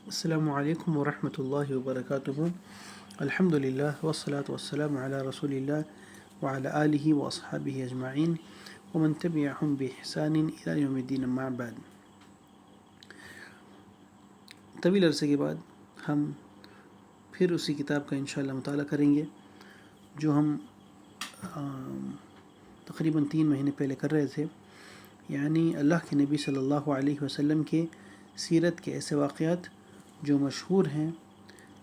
السلام علیکم ورحمۃ اللہ وبرکاتہ. الحمد للہ والصلاة والسلام علی رسول اللہ وعلی آلہ واصحابہ اجمعین ومن تبعہم بإحسان الی یوم الدین. اما بعد. طویل عرصے کے بعد ہم پھر اسی کتاب کا انشاءاللہ مطالعہ کریں گے جو ہم تقریباً 3 مہینے پہلے کر رہے تھے، یعنی اللہ کے نبی صلی اللہ علیہ وسلم کے سیرت کے ایسے واقعات جو مشہور ہیں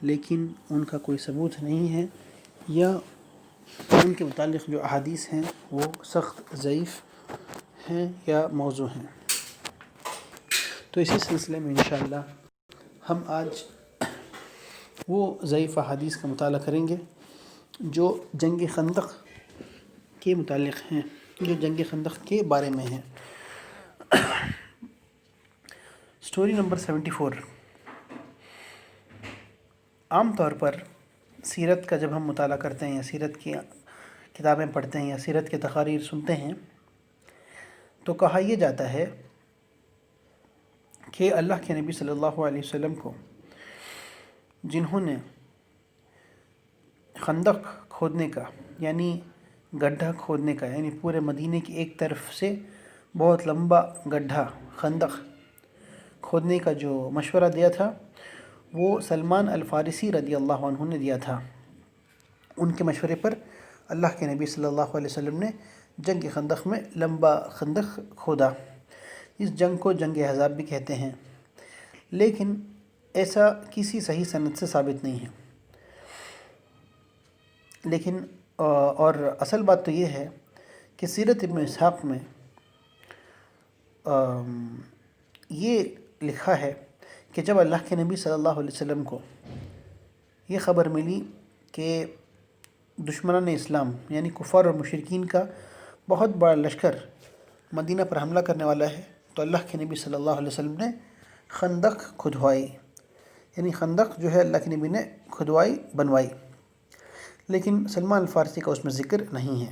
لیکن ان کا کوئی ثبوت نہیں ہے، یا ان کے متعلق جو احادیث ہیں وہ سخت ضعیف ہیں یا موضوع ہیں. تو اسی سلسلے میں انشاءاللہ ہم آج وہ ضعیف احادیث کا مطالعہ کریں گے جو جنگ خندق کے متعلق ہیں، جو جنگ خندق کے بارے میں ہیں. Story number 74. عام طور پر سیرت کا جب ہم مطالعہ کرتے ہیں یا سیرت کی کتابیں پڑھتے ہیں یا سیرت کے تقاریر سنتے ہیں تو کہا یہ جاتا ہے کہ اللہ کے نبی صلی اللہ علیہ وسلم کو جنہوں نے خندق کھودنے کا یعنی گڈھا کھودنے کا یعنی پورے مدینے کی ایک طرف سے بہت لمبا گڈھا خندق کھودنے کا جو مشورہ دیا تھا وہ سلمان الفارسی رضی اللہ عنہ نے دیا تھا. ان کے مشورے پر اللہ کے نبی صلی اللہ علیہ وسلم نے جنگ خندق میں لمبا خندق کھودا. اس جنگ کو جنگ احزاب بھی کہتے ہیں، لیکن ایسا کسی صحیح سند سے ثابت نہیں ہے. لیکن اور اصل بات تو یہ ہے کہ سیرت ابن اسحاق میں یہ لکھا ہے کہ جب اللہ کے نبی صلی اللہ علیہ وسلم کو یہ خبر ملی کہ دشمنان اسلام یعنی کفار اور مشرکین کا بہت بڑا لشکر مدینہ پر حملہ کرنے والا ہے، تو اللہ کے نبی صلی اللہ علیہ وسلم نے خندق کھدوائی، یعنی خندق جو ہے اللہ کے نبی نے کھدوائی بنوائی، لیکن سلمان الفارسی کا اس میں ذکر نہیں ہے.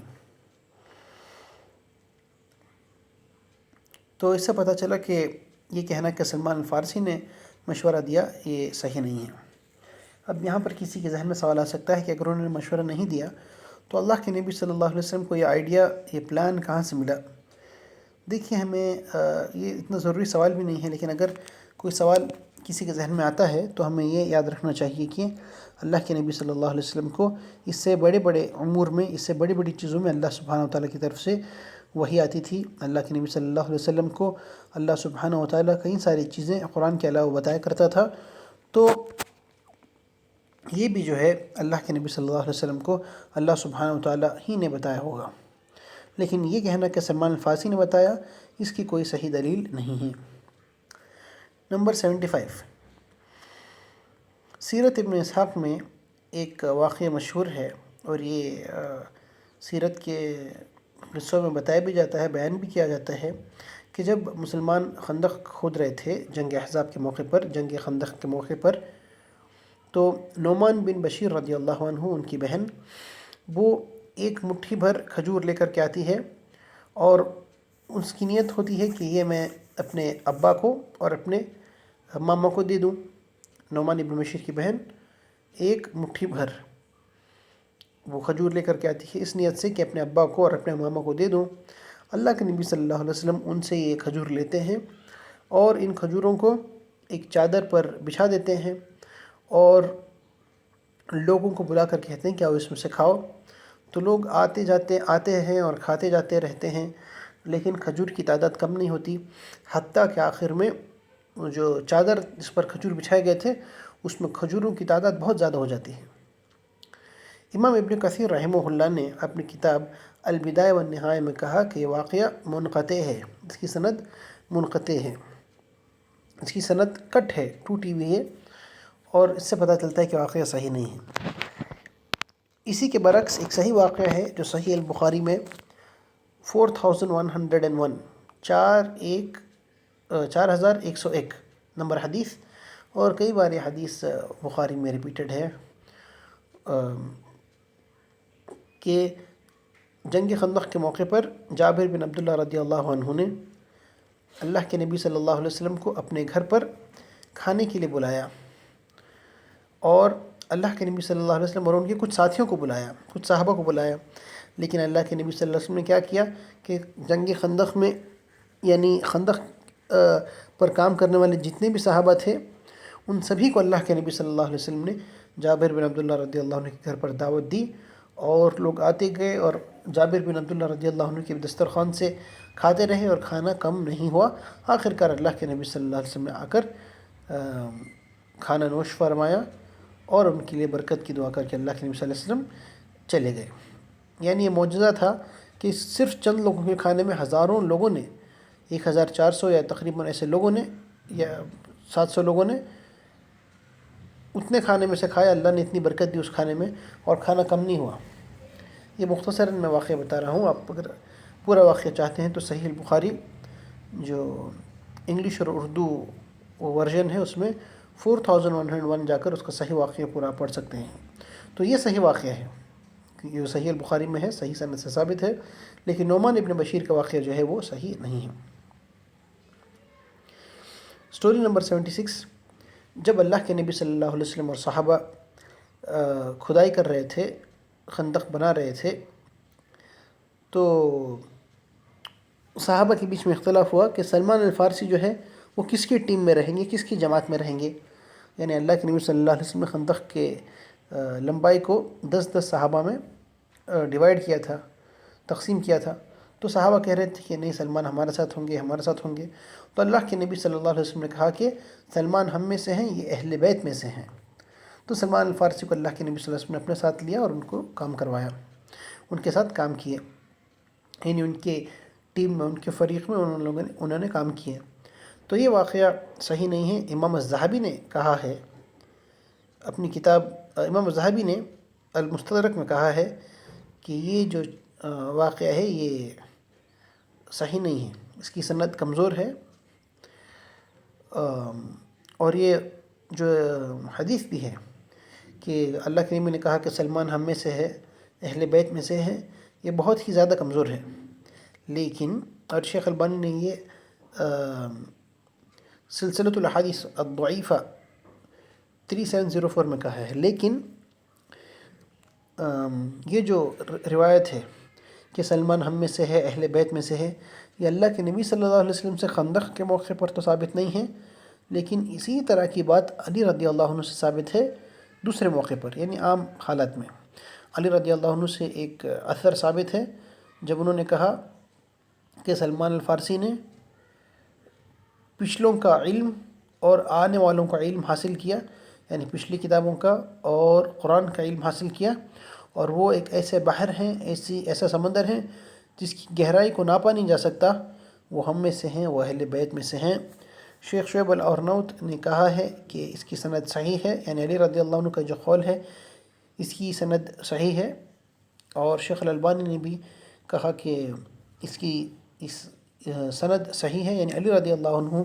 تو اس سے پتہ چلا کہ یہ کہنا کہ سلمان الفارسی نے مشورہ دیا یہ صحیح نہیں ہے. اب یہاں پر کسی کے ذہن میں سوال آ سکتا ہے کہ اگر انہوں نے مشورہ نہیں دیا تو اللہ کے نبی صلی اللہ علیہ وسلم کو یہ آئیڈیا، یہ پلان کہاں سے ملا؟ دیکھیے، ہمیں یہ اتنا ضروری سوال بھی نہیں ہے، لیکن اگر کوئی سوال کسی کے ذہن میں آتا ہے تو ہمیں یہ یاد رکھنا چاہیے کہ اللہ کے نبی صلی اللہ علیہ وسلم کو اس سے بڑے بڑے امور میں، اس سے بڑی بڑی چیزوں میں اللہ سبحانہ وتعالیٰ کی طرف سے وحی آتی تھی. اللہ کے نبی صلی اللہ علیہ وسلم کو اللہ سبحانہ وتعالیٰ کئی ساری چیزیں قرآن کے علاوہ بتایا کرتا تھا، تو یہ بھی جو ہے اللہ کے نبی صلی اللہ علیہ وسلم کو اللہ سبحانہ وتعالیٰ ہی نے بتایا ہوگا. لیکن یہ کہنا کہ سلمان الفارسی نے بتایا، اس کی کوئی صحیح دلیل نہیں ہے. نمبر 75. سیرت ابن اسحاق میں ایک واقعہ مشہور ہے، اور یہ سیرت کے قصوں میں بتایا بھی جاتا ہے، بیان بھی کیا جاتا ہے کہ جب مسلمان خندق کھود رہے تھے جنگ احزاب کے موقع پر، جنگ خندق کے موقع پر، تو نعمان بن بشیر رضی اللہ عنہ، ان کی بہن، وہ ایک مٹھی بھر کھجور لے کر کے آتی ہے، اور اس کی نیت ہوتی ہے کہ یہ میں اپنے ابا کو اور اپنے ماما کو دے دوں. نعمان بن بشیر کی بہن ایک مٹھی بھر وہ کھجور لے کر کے آتی ہے اس نیت سے کہ اپنے ابا کو اور اپنے ماما کو دے دوں. اللہ کے نبی صلی اللہ علیہ وسلم ان سے یہ کھجور لیتے ہیں اور ان کھجوروں کو ایک چادر پر بچھا دیتے ہیں اور لوگوں کو بلا کر کہتے ہیں کہ آؤ اس میں سے کھاؤ. تو لوگ آتے ہیں اور کھاتے جاتے رہتے ہیں، لیکن کھجور کی تعداد کم نہیں ہوتی، حتیٰ کہ آخر میں جو چادر جس پر کھجور بچھائے گئے تھے اس میں کھجوروں کی تعداد بہت زیادہ ہو جاتی ہے. امام ابن کثیر رحمہ اللہ نے اپنی کتاب البدایہ والنہایہ میں کہا کہ یہ واقعہ منقطع ہے، اس کی سند منقطع ہے، اس کی سند کٹ ہے، ٹوٹی ہوئی ہے، اور اس سے پتہ چلتا ہے کہ واقعہ صحیح نہیں ہے. اسی کے برعکس ایک صحیح واقعہ ہے جو صحیح البخاری میں 4101 4101 نمبر حدیث، اور کئی بار یہ حدیث بخاری میں ریپیٹڈ ہے، کہ جنگ خندق کے موقع پر جابر بن عبداللہ رضی اللہ عنہ نے اللہ کے نبی صلی اللہ علیہ وسلم کو اپنے گھر پر کھانے کے لیے بلایا. اور اللہ کے نبی صلی اللہ علیہ وسلم اور ان کے کچھ ساتھیوں کو بلایا، کچھ صحابہ کو بلایا، لیکن اللہ کے نبی صلی اللہ علیہ وسلم نے کیا کیا کہ جنگ خندق میں، یعنی خندق پر کام کرنے والے جتنے بھی صحابہ تھے ان سبھی کو اللہ کے نبی صلی اللہ علیہ وسلم نے جابر بن عبداللہ رضی اللہ عنہ کے گھر پر دعوت دی، اور لوگ آتے گئے اور جابر بن عبداللہ رضی اللہ عنہ کے دسترخوان سے کھاتے رہے اور کھانا کم نہیں ہوا۔ آخرکار اللہ کے نبی صلی اللہ علیہ وسلم نے آ کر کھانا نوش فرمایا اور ان کے لیے برکت کی دعا کر کے اللہ کے نبی صلی اللہ علیہ وسلم چلے گئے۔ یعنی یہ معجزہ تھا کہ صرف چند لوگوں کے کھانے میں ہزاروں لوگوں نے، 1400 یا تقریباً ایسے لوگوں نے یا 700 لوگوں نے اتنے کھانے میں سے کھایا، اللہ نے اتنی برکت دی اس کھانے میں اور کھانا کم نہیں ہوا۔ یہ مختصراً میں واقعہ بتا رہا ہوں، آپ اگر پورا واقعہ چاہتے ہیں تو صحیح البخاری جو انگلش اور اردو ورژن ہے اس میں 4101 جا کر اس کا صحیح واقعہ پورا پڑھ سکتے ہیں۔ تو یہ صحیح واقعہ ہے، یہ صحیح البخاری میں ہے، صحیح سند سے ثابت ہے، لیکن نعمان ابن بشیر کا واقعہ جو ہے وہ صحیح نہیں ہے۔ سٹوری نمبر 76، جب اللہ کے نبی صلی اللہ علیہ وسلم اور صحابہ کھدائی کر رہے تھے، خندق بنا رہے تھے، تو صحابہ کے بیچ میں اختلاف ہوا کہ سلمان الفارسی جو ہے وہ کس کی ٹیم میں رہیں گے، کس کی جماعت میں رہیں گے۔ یعنی اللہ کے نبی صلی اللہ علیہ وسلم نے خندق کے لمبائی کو 10 صحابہ میں ڈیوائیڈ کیا تھا، تقسیم کیا تھا، تو صحابہ کہہ رہے تھے کہ نہیں، سلمان ہمارے ساتھ ہوں گے، ہمارے ساتھ ہوں گے۔ تو اللہ کے نبی صلی اللہ علیہ وسلم نے کہا کہ سلمان ہم میں سے ہیں، یہ اہل بیت میں سے ہیں۔ تو سلمان الفارسی کو اللہ کے نبی صلی اللہ علیہ وسلم نے اپنے ساتھ لیا اور ان کو کام کروایا، ان کے ساتھ کام کیے، یعنی ان کے ٹیم میں، ان کے فریق میں انہوں نے کام کیے۔ تو یہ واقعہ صحیح نہیں ہے۔ امام الذہبی نے کہا ہے اپنی کتاب، امام الذہبی نے المستدرک میں کہا ہے کہ یہ جو واقعہ ہے یہ صحیح نہیں ہے، اس کی سند کمزور ہے، اور یہ جو حدیث بھی ہے کہ اللہ کے نبی نے کہا کہ سلمان ہم میں سے ہے، اہل بیت میں سے ہے، یہ بہت ہی زیادہ کمزور ہے۔ لیکن اور شیخ البانی نے یہ سلسلۃ الاحادیث الضعیفہ 3704 میں کہا ہے، لیکن یہ جو روایت ہے کہ سلمان ہم میں سے ہے، اہل بیت میں سے ہے، یہ اللہ کے نبی صلی اللہ علیہ وسلم سے خندق کے موقع پر تو ثابت نہیں ہے، لیکن اسی طرح کی بات علی رضی اللہ عنہ سے ثابت ہے دوسرے موقع پر، یعنی عام حالات میں۔ علی رضی اللہ عنہ سے ایک اثر ثابت ہے جب انہوں نے کہا کہ سلمان الفارسی نے پچھلوں کا علم اور آنے والوں کا علم حاصل کیا، یعنی پچھلی کتابوں کا اور قرآن کا علم حاصل کیا، اور وہ ایک ایسے بحر ہیں، ایسا سمندر ہیں جس کی گہرائی کو ناپا نہیں جا سکتا، وہ ہم میں سے ہیں، وہ اہل بیت میں سے ہیں۔ شیخ شعیب الارناؤت نے کہا ہے کہ اس کی سند صحیح ہے، یعنی علی رضی اللہ عنہ کا جو قول ہے اس کی سند صحیح ہے، اور شیخ الالبانی نے بھی کہا کہ اس سند صحیح ہے، یعنی علی رضی اللہ عنہ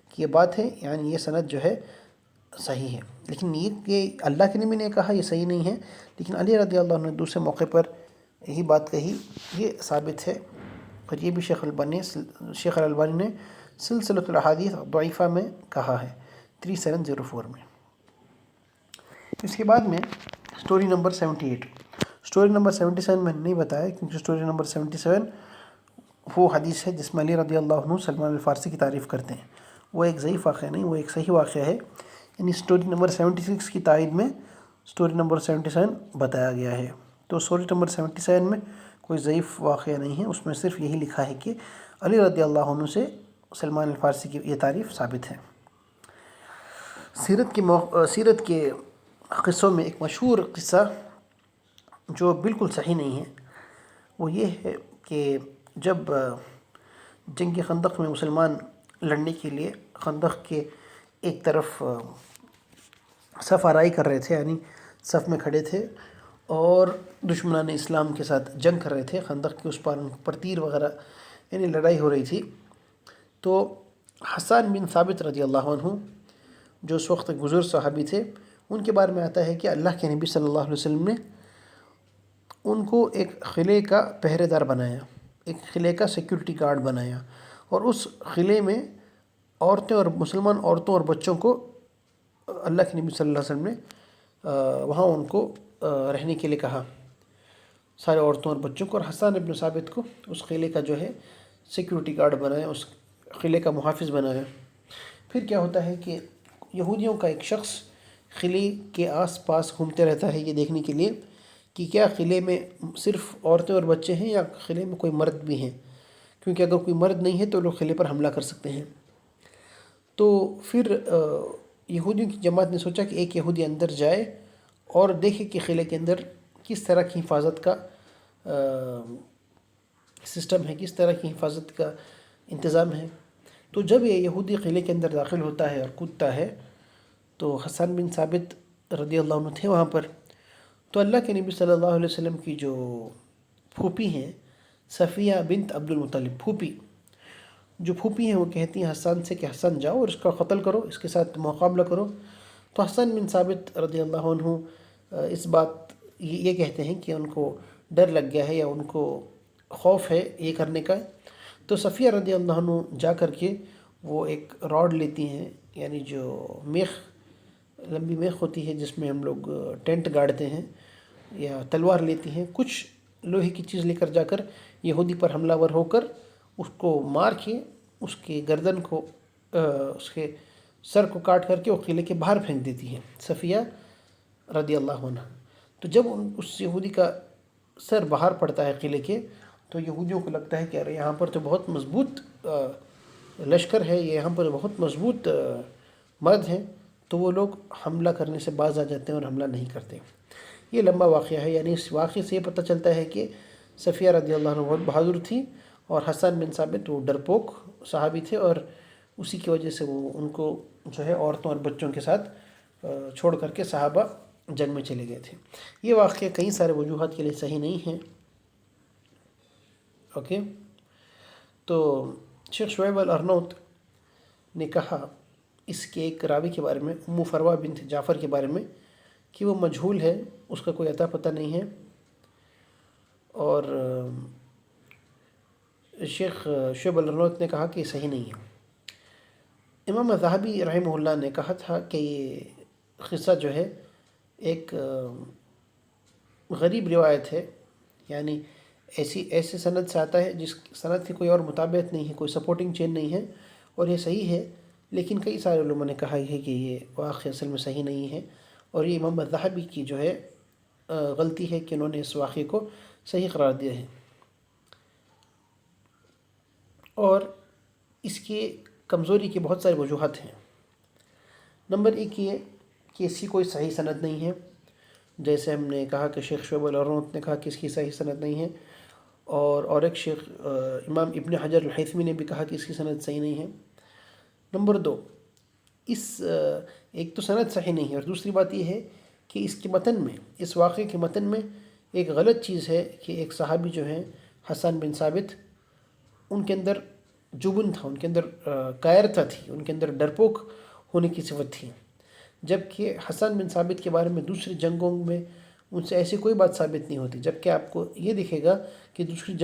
کی یہ بات ہے، یعنی یہ سند جو ہے صحیح ہے۔ لیکن یہ اللہ کے نبی نے کہا یہ صحیح نہیں ہے، لیکن علی رضی اللہ عنہ نے دوسرے موقع پر یہی بات کہی، یہ ثابت ہے، اور یہ بھی شیخ الالبانی نے سلسلۃ الاحادیث ضعیفہ میں کہا ہے 3704 میں۔ اس کے بعد میں سٹوری نمبر 78، سٹوری نمبر 77 میں نہیں بتایا کیونکہ سٹوری نمبر 77 وہ حدیث ہے جس میں علی رضی اللہ عنہ سلمان الفارسی کی تعریف کرتے ہیں، وہ ایک ضعیف واقعہ نہیں، وہ ایک صحیح واقعہ ہے، یعنی سٹوری نمبر 76 کی تائید میں سٹوری نمبر 77 بتایا گیا ہے۔ تو سٹوری نمبر 77 میں کوئی ضعیف واقعہ نہیں ہے، اس میں صرف یہی لکھا ہے کہ علی رضی اللہ عنہ سے سلمان الفارسی کی یہ تعریف ثابت ہے۔ سیرت کے قصوں میں ایک مشہور قصہ جو بالکل صحیح نہیں ہے وہ یہ ہے کہ جب جنگ خندق میں مسلمان لڑنے کے لیے خندق کے ایک طرف صف آرائی کر رہے تھے، یعنی صف میں کھڑے تھے اور دشمنان اسلام کے ساتھ جنگ کر رہے تھے، خندق کے اس پار ان پر تیر وغیرہ یعنی لڑائی ہو رہی تھی، تو حسان بن ثابت رضی اللہ عنہ جو اس وقت بزرگ صحابی تھے، ان کے بارے میں آتا ہے کہ اللہ کے نبی صلی اللہ علیہ وسلم نے ان کو ایک قلعے کا پہرے دار بنایا، ایک قلعے کا سیکیورٹی گارڈ بنایا، اور اس قلعے میں عورتیں اور مسلمان عورتوں اور بچوں کو اللہ کے نبی صلی اللہ علیہ وسلم نے وہاں ان کو رہنے کے لیے کہا، سارے عورتوں اور بچوں کو، اور حسان ابن ثابت کو اس قلعے کا جو ہے سیکیورٹی گارڈ بنایا، اس قلعے کا محافظ بنایا۔ پھر کیا ہوتا ہے کہ یہودیوں کا ایک شخص قلعے کے آس پاس گھومتے رہتا ہے یہ دیکھنے کے لیے کہ کیا قلعے میں صرف عورتیں اور بچے ہیں یا قلعے میں کوئی مرد بھی ہیں، کیونکہ اگر کوئی مرد نہیں ہے تو لوگ قلعے پر حملہ کر سکتے ہیں۔ تو پھر یہودیوں کی جماعت نے سوچا کہ ایک یہودی اندر جائے اور دیکھے کہ قلعے کے اندر کس طرح کی حفاظت کا سسٹم ہے، کس طرح کی حفاظت کا انتظام ہے۔ تو جب یہ یہودی قلعے کے اندر داخل ہوتا ہے اور کودتا ہے تو حسان بن ثابت رضی اللہ عنہ تھے وہاں پر۔ تو اللہ کے نبی صلی اللہ علیہ وسلم کی جو پھوپھی ہیں صفیہ بنت عبد المطلب، پھوپھی جو پھوپھی ہیں، وہ کہتی ہیں حسان سے کہ حسان جاؤ اور اس کا قتل کرو، اس کے ساتھ مقابلہ کرو۔ تو حسان بن ثابت رضی اللہ عنہ اس بات یہ کہتے ہیں کہ ان کو ڈر لگ گیا ہے یا ان کو خوف ہے یہ کرنے کا۔ تو صفیہ رضی اللہ عنہ جا کر کے وہ ایک راڈ لیتی ہیں، یعنی جو میخ، لمبی میخ ہوتی ہے جس میں ہم لوگ ٹینٹ گاڑتے ہیں، یا تلوار لیتی ہیں، کچھ لوہے کی چیز لے کر جا کر یہودی پر حملہ ور ہو کر اس کو مار کے اس کے گردن کو اس کے سر کو کاٹ کر کے وہ قلعے کے باہر پھینک دیتی ہیں صفیہ رضی اللہ عنہ۔ تو جب اس یہودی کا سر باہر پڑتا ہے قلعے کے تو یہودیوں کو لگتا ہے کہ ارے یہاں پر تو بہت مضبوط لشکر ہے، یہ یہاں پر بہت مضبوط مرد ہیں، تو وہ لوگ حملہ کرنے سے باز آ جاتے ہیں اور حملہ نہیں کرتے۔ یہ لمبا واقعہ ہے، یعنی اس واقعے سے یہ پتہ چلتا ہے کہ صفیہ رضی اللہ عنہ بہت بہادر تھی اور حسان بن ثابت وہ ڈرپوک صحابی تھے، اور اسی کی وجہ سے وہ ان کو جو ہے عورتوں اور بچوں کے ساتھ چھوڑ کر کے صحابہ جنگ میں چلے گئے تھے۔ یہ واقعہ کئی سارے وجوہات کے لیے صحیح نہیں ہیں۔ اوکے، تو شیخ شعیب الارنوط نے کہا اس کے ایک راوی کے بارے میں، ام فروہ بنت جعفر کے بارے میں، کہ وہ مجہول ہے، اس کا کوئی عطا پتہ نہیں ہے، اور شیخ شعیب الارنوط نے کہا کہ یہ صحیح نہیں ہے۔ امام ذہبی رحمہ اللہ نے کہا تھا کہ یہ قصہ جو ہے ایک غریب روایت ہے، یعنی ایسی سند سے آتا ہے جس سند کی کوئی اور مطابعت نہیں ہے، کوئی سپورٹنگ چین نہیں ہے، اور یہ صحیح ہے، لیکن کئی سارے علماء نے کہا ہے کہ یہ واقعہ اصل میں صحیح نہیں ہے، اور یہ امام ذہبی کی جو ہے غلطی ہے کہ انہوں نے اس واقعے کو صحیح قرار دیا ہے۔ اور اس کے کمزوری کی بہت ساری وجوہات ہیں۔ نمبر ایک یہ کہ اس کی کوئی صحیح سند نہیں ہے، جیسے ہم نے کہا کہ شیخ شعیب الارنوط نے کہا کہ اس کی صحیح سند نہیں ہے، اور ایک شیخ امام ابن حجر الحیثمی نے بھی کہا کہ اس کی سند صحیح نہیں ہے۔ نمبر دو، ایک تو سند صحیح نہیں ہے، اور دوسری بات یہ ہے کہ اس کے متن میں، اس واقعے کے متن میں ایک غلط چیز ہے کہ ایک صحابی جو ہیں حسان بن ثابت، ان کے اندر جبن تھا، ان کے اندر کائرتا تھی، ان کے اندر ڈرپوک ہونے کی صفت تھی، جبکہ حسان بن ثابت کے بارے میں دوسری جنگوں میں ان سے ایسی کوئی بات ثابت نہیں ہوتی، جبکہ آپ کو یہ دکھے گا کہ دوسری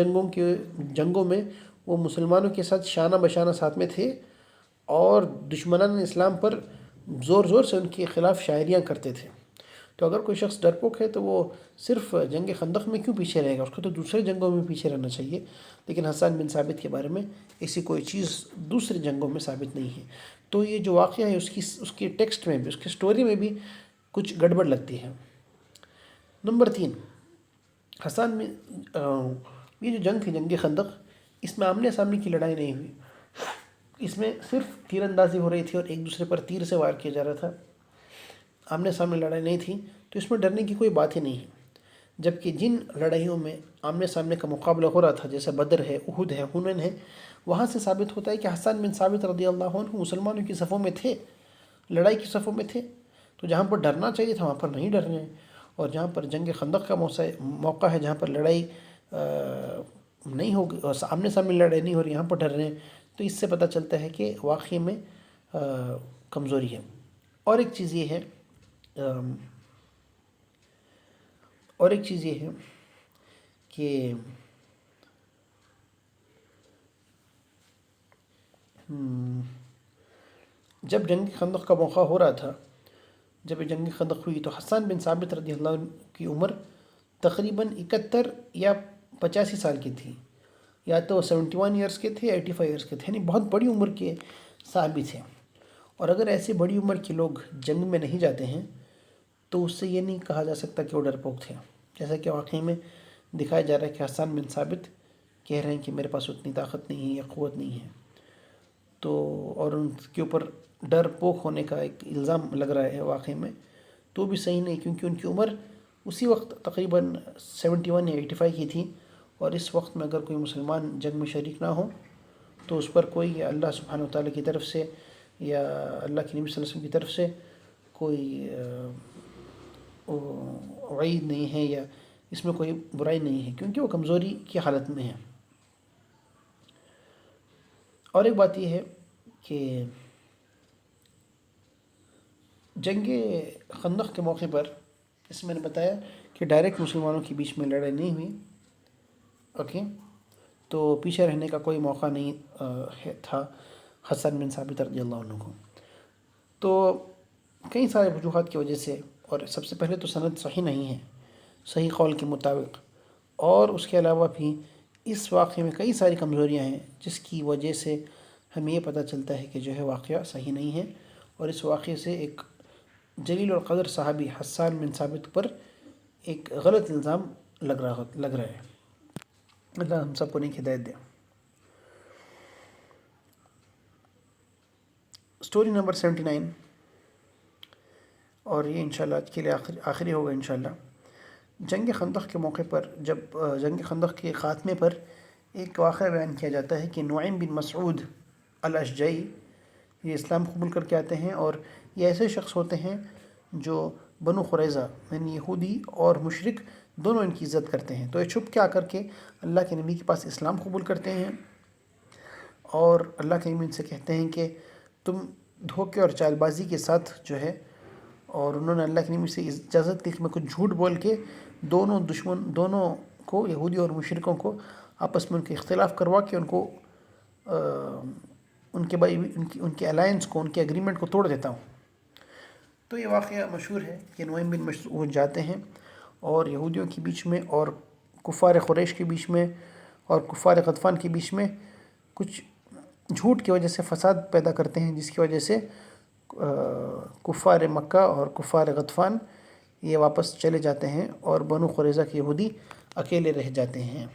جنگوں میں وہ مسلمانوں کے ساتھ شانہ بشانہ ساتھ میں تھے، اور دشمنان اسلام پر زور زور سے ان کے خلاف شاعریاں کرتے تھے۔ تو اگر کوئی شخص ڈرپوک ہے تو وہ صرف جنگ خندق میں کیوں پیچھے رہے گا، اس کو تو دوسرے جنگوں میں پیچھے رہنا چاہیے، لیکن حسان بن ثابت کے بارے میں ایسی کوئی چیز دوسری جنگوں میں ثابت نہیں ہے۔ تو یہ جو واقعہ ہے اس کی ٹیکسٹ میں بھی، اس کی سٹوری میں بھی کچھ گڑبڑ لگتی ہے۔ نمبر تین، حسان بن یہ جو جنگ تھی جنگ خندق، اس میں آمنے سامنے کی لڑائی نہیں ہوئی، اس میں صرف تیر اندازی ہو رہی تھی اور ایک دوسرے پر تیر سے وار کیا جا رہا تھا، آمنے سامنے لڑائی نہیں تھی، تو اس میں ڈرنے کی کوئی بات ہی نہیں ہے۔ جبکہ جن لڑائیوں میں آمنے سامنے کا مقابلہ ہو رہا تھا، جیسے بدر ہے، احد ہے، حنین ہے، وہاں سے ثابت ہوتا ہے کہ حسان بن ثابت رضی اللہ عنہ مسلمانوں کی صفوں میں تھے، لڑائی کی صفوں میں تھے، تو جہاں پر ڈرنا چاہیے تھا وہاں پر نہیں ڈر رہے ہیں، اور جہاں پر جنگ خندق کا موقع ہے، جہاں پر لڑائی نہیں ہوگی اور آمنے سامنے لڑائی نہیں ہو رہی، یہاں پر ڈر رہے ہیں، تو اس سے پتہ چلتا ہے کہ واقعی میں کمزوری ہے۔ اور ایک چیز یہ ہے کہ جب جنگ خندق کا موقع ہو رہا تھا جب یہ جنگ خندق ہوئی تو حسان بن ثابت رضی اللہ عنہ کی عمر تقریباً 71 یا 85 سال کی تھی، یا تو 71 ایئرس کے تھے یا 85 ایئرس کے تھے، یعنی بہت بڑی عمر کے صحابی تھے۔ اور اگر ایسی بڑی عمر کے لوگ جنگ میں نہیں جاتے ہیں تو اس سے یہ نہیں کہا جا سکتا کہ وہ ڈرپوک تھے، جیسا کہ واقعی میں دکھایا جا رہا ہے کہ حسان بن ثابت کہہ رہے ہیں کہ میرے پاس اتنی طاقت نہیں ہے یا قوت نہیں ہے، تو اور ان کے اوپر ڈر پوک ہونے کا ایک الزام لگ رہا ہے واقعی میں، تو بھی صحیح نہیں، کیونکہ ان کی عمر اسی وقت تقریباً 71 یا 85 کی تھی، اور اس وقت میں اگر کوئی مسلمان جنگ میں شریک نہ ہو تو اس پر کوئی اللہ سبحانہ و تعالیٰ کی طرف سے یا اللہ کے نبی صلی اللہ علیہ وسلم کی طرف سے کوئی وعید نہیں ہے یا اس میں کوئی برائی نہیں ہے، کیونکہ وہ کمزوری کی حالت میں ہے۔ اور ایک بات یہ ہے کہ جنگ خندق کے موقع پر، اس میں نے بتایا کہ ڈائریکٹ مسلمانوں کے بیچ میں لڑائی نہیں ہوئی، اوکے، تو پیچھے رہنے کا کوئی موقع نہیں تھا حسن بن ثابت رضی اللہ عنہ کو، تو کئی سارے وجوہات کی وجہ سے، اور سب سے پہلے تو سند صحیح نہیں ہے صحیح قول کے مطابق، اور اس کے علاوہ بھی اس واقعے میں کئی ساری کمزوریاں ہیں جس کی وجہ سے ہمیں یہ پتہ چلتا ہے کہ جو ہے واقعہ صحیح نہیں ہے، اور اس واقعے سے ایک جلیل القدر صحابی حسان بن ثابت پر ایک غلط الزام لگ رہا ہے۔ اللہ ہم سب کو نیک ہدایت دے۔ سٹوری نمبر 79، اور یہ انشاءاللہ آج کے لیے آخری ہوگا انشاءاللہ۔ جنگ خندق کے موقع پر، جب جنگ خندق کے خاتمے پر ایک واقعہ بیان کیا جاتا ہے کہ نعیم بن مسعود الاشجعی یہ اسلام قبول کر کے آتے ہیں، اور یہ ایسے شخص ہوتے ہیں جو بنو قریظہ یعنی یہودی اور مشرک دونوں ان کی عزت کرتے ہیں، تو یہ چھپ کے آ کر کے اللہ کے نبی کے پاس اسلام قبول کرتے ہیں، اور اللہ کے نبی ان سے کہتے ہیں کہ تم دھوکے اور چال بازی کے ساتھ جو ہے، اور انہوں نے اللہ کے نبی سے اجازت لی کہ میں کچھ جھوٹ بول کے دونوں کو، یہودی اور مشرکوں کو آپس میں ان کے اختلاف کروا کے ان کو ان کے الائنس کو، ان کے اگریمنٹ کو توڑ دیتا ہوں۔ تو یہ واقعہ مشہور ہے کہ نعیم بن مسعود جاتے ہیں اور یہودیوں کے بیچ میں اور کفار قریش کے بیچ میں اور کفار غطفان کے بیچ میں کچھ جھوٹ کی وجہ سے فساد پیدا کرتے ہیں، جس کی وجہ سے کفار مکہ اور کفار غطفان یہ واپس چلے جاتے ہیں اور بنو قریظہ کے یہودی اکیلے رہ جاتے ہیں۔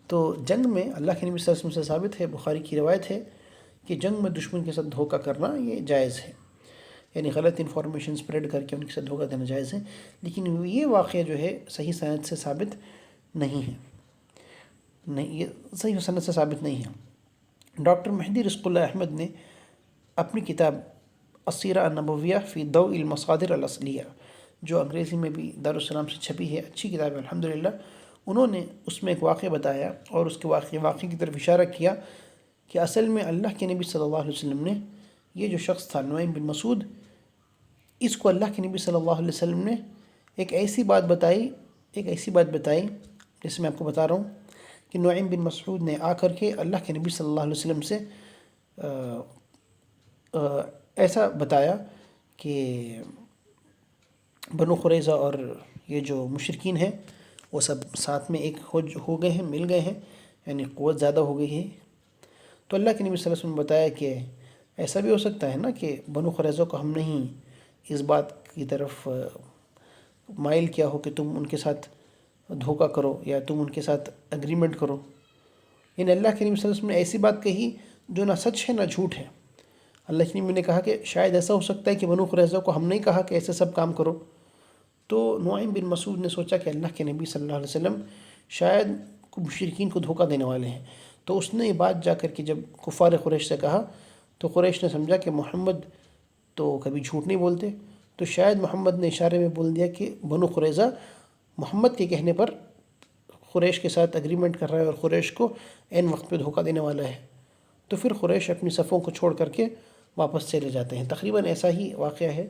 تو جنگ میں اللہ کے نبی صلی اللہ علیہ وسلم سے ثابت ہے، بخاری کی روایت ہے کہ جنگ میں دشمن کے ساتھ دھوکہ کرنا یہ جائز ہے، یعنی غلط انفارمیشن سپریڈ کر کے ان کے ساتھ دھوکہ دینا جائز ہے، لیکن یہ واقعہ جو ہے صحیح سند سے ثابت نہیں ہے، یہ صحیح سند سے ثابت نہیں ہے۔ ڈاکٹر مہدی رزق اللہ احمد نے اپنی کتاب السیرہ النبویہ فی ضوء المصادر الاصلیہ، جو انگریزی میں بھی دارالسلام سے چھپی ہے، اچھی کتاب ہے الحمدللہ، انہوں نے اس میں ایک واقعہ بتایا اور اس کے واقعے کی طرف اشارہ کیا کہ اصل میں اللہ کے نبی صلی اللہ علیہ وسلم نے یہ جو شخص تھا نعیم بن مسعود، اس کو اللہ کے نبی صلی اللہ علیہ وسلم نے ایک ایسی بات بتائی جیسے میں آپ کو بتا رہا ہوں کہ نعیم بن مسعود نے آ کر کے اللہ کے نبی صلی اللہ علیہ وسلم سے ایسا بتایا کہ بنو قریظہ اور یہ جو مشرکین ہیں وہ سب ساتھ میں ایک ہو گئے ہیں، مل گئے ہیں، یعنی قوت زیادہ ہو گئی ہے۔ تو اللہ کے نبی صلی اللہ علیہ وسلم نے بتایا کہ ایسا بھی ہو سکتا ہے نا کہ بنو قریظہ کو ہم نہیں اس بات کی طرف مائل کیا ہو کہ تم ان کے ساتھ دھوکہ کرو یا تم ان کے ساتھ اگریمنٹ کرو، یعنی اللہ کے نبی صلی اللہ علیہ وسلم نے ایسی بات کہی جو نہ سچ ہے نہ جھوٹ ہے۔ اللہ کے نبی نے کہا کہ شاید ایسا ہو سکتا ہے کہ بنو قریظہ کو ہم نہیں کہا کہ ایسے سب کام کرو، تو نعیم بن مسعود نے سوچا کہ اللہ کے نبی صلی اللہ علیہ وسلم شاید مشرکین کو دھوکہ دینے والے ہیں، تو اس نے یہ بات جا کر کے جب کفار قریش سے کہا تو قریش نے سمجھا کہ محمد تو کبھی جھوٹ نہیں بولتے، تو شاید محمد نے اشارے میں بول دیا کہ بنو قریظہ محمد کے کہنے پر قریش کے ساتھ اگریمنٹ کر رہا ہے اور قریش کو عین وقت پہ دھوکہ دینے والا ہے، تو پھر قریش اپنی صفوں کو چھوڑ کر کے واپس چلے جاتے ہیں۔ تقریباً ایسا ہی واقعہ ہے۔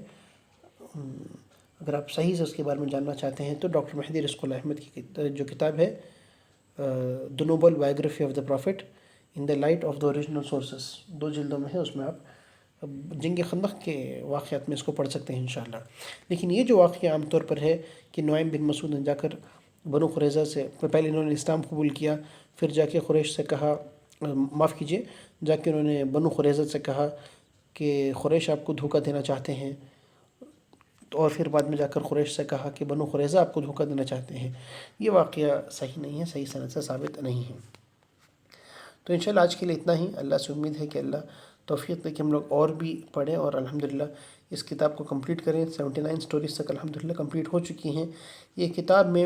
اگر آپ صحیح سے اس کے بارے میں جاننا چاہتے ہیں تو ڈاکٹر مہدی رزق اللہ احمد کی جو کتاب ہے the noble biography of the prophet in the light of the original sources, 2 جلدوں میں ہے، اس میں آپ جنگ خندق کے واقعات میں اس کو پڑھ سکتے ہیں انشاءاللہ. لیکن یہ جو واقعہ عام طور پر ہے کہ نعیم بن مسعود نے جا کر بنو قریظہ سے پہلے انہوں نے اسلام قبول کیا، پھر جا کے قریش سے کہا، معاف کیجیے، جا کے انہوں نے بنو قریظہ سے کہا کہ قریش آپ کو دھوکہ دینا چاہتے ہیں، اور پھر بعد میں جا کر قریش سے کہا کہ بنو قریظہ آپ کو دھوکہ دینا چاہتے ہیں. یہ واقعہ صحیح نہیں ہے، صحیح سند سے ثابت نہیں ہے. تو انشاءاللہ آج کے لیے اتنا ہی. اللہ سے امید ہے کہ اللہ توفیق دے کہ ہم لوگ اور بھی پڑھیں اور الحمدللہ اس کتاب کو کمپلیٹ کریں. 79 سٹوریز تک الحمدللہ کمپلیٹ ہو چکی ہیں. یہ کتاب میں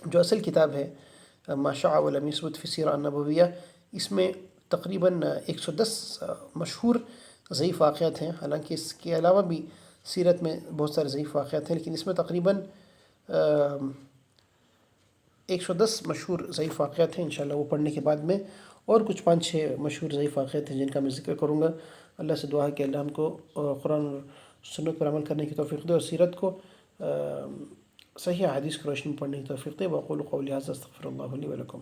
جو اصل کتاب ہے ما شاع ولم یثبت فی السیرہ النبویہ، اس میں تقریباً 110 مشہور ضعیف واقعات ہیں. حالانکہ اس کے علاوہ بھی سیرت میں بہت سارے ضعیف واقعات ہیں، لیکن اس میں تقریباً 110 مشہور ضعیف واقعات ہیں. انشاءاللہ وہ پڑھنے کے بعد میں اور کچھ 5-6 مشہور ضعیف واقعات ہیں جن کا میں ذکر کروں گا. اللہ سے دعا ہے کہ اللہ ہم کو قرآن اور سنت پر عمل کرنے کی توفیق دے اور سیرت کو صحیح حدیث کی روشنی میں پڑھنے کی توفیق دے. وأقول قولی ھذا استغفر اللہ لی ولکم.